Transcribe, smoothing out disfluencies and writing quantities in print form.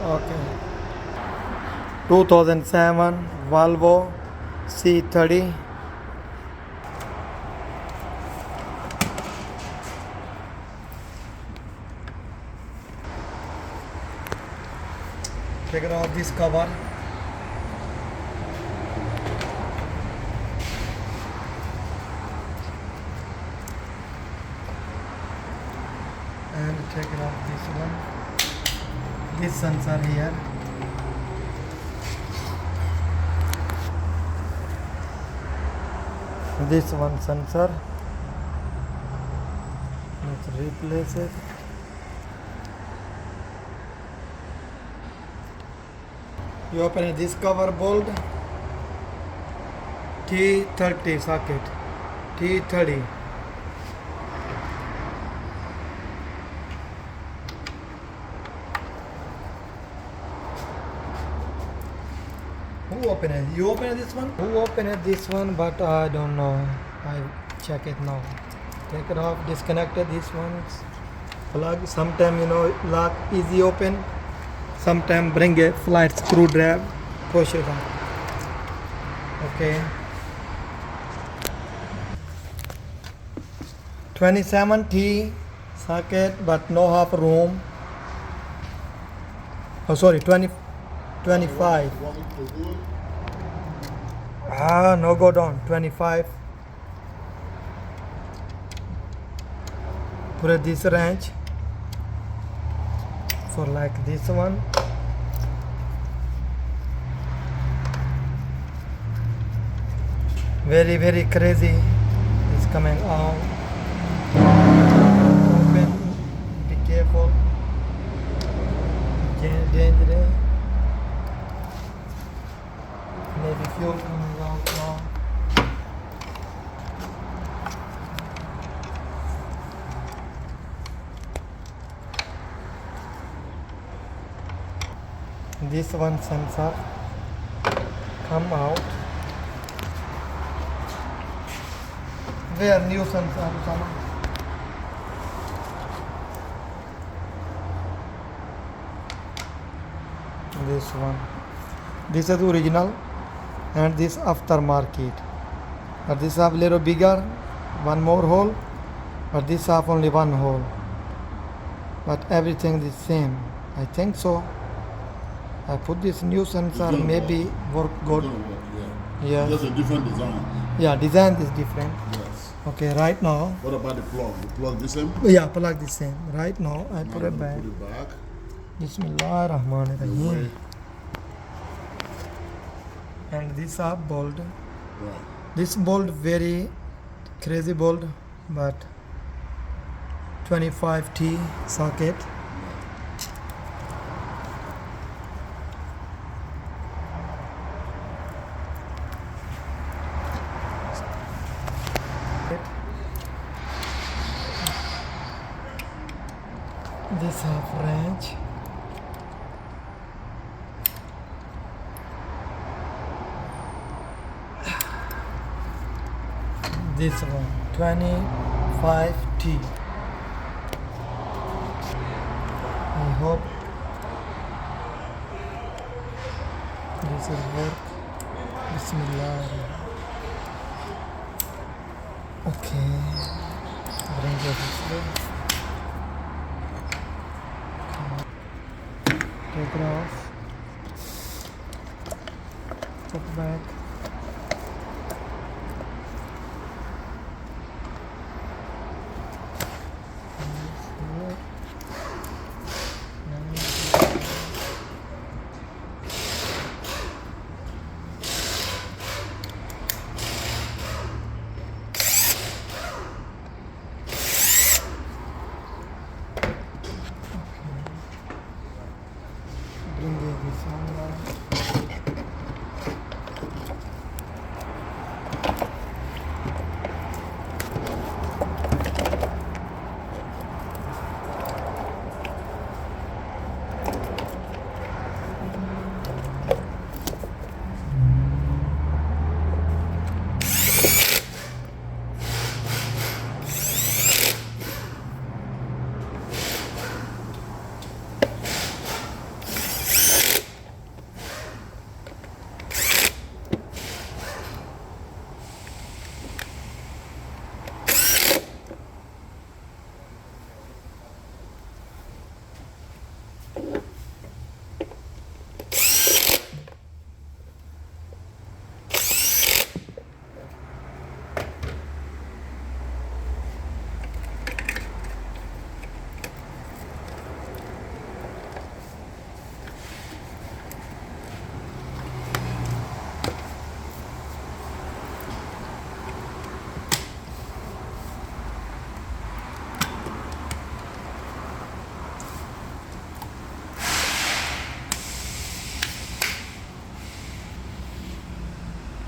Okay. 2007 Volvo C30. Take off this cover. And take it off this one. This sensor here. This one sensor. Let's replace it. You open this cover bolt. T30 socket. T30. Who opened it? You opened this one? Who opened this one? But I don't know. I check it now. Take it off. Disconnected this one. Plug. Sometime lock easy open. Sometime bring a flat screwdriver. Push it on. Okay. 27T socket, but no half room. Oh, sorry, 25. No go down. 25. Put this wrench for like this one. Very, very crazy. It's coming out. Open. Be careful. Dangerous. Maybe fuel coming out now. This one sensor come out. Where new sensor, Usama? This one. This is the original and this aftermarket. But this have little bigger, one more hole. But this have only one hole. But everything is same. I think so. I put this new sensor, maybe work good. Yeah. Just a different design. Yeah, design is different. Yes. Okay, right now. What about the plug? The plug the same? Yeah, plug the same. Right now, I put it back. Put it back. Bismillah Rahman Rahim. Away. And this are bolt. Right. This bolt very crazy bolt, but 25T socket. This half wrench. This one 25T. I hope this will work. Bismillah. Okay, bring it this way. Take it off. Put back.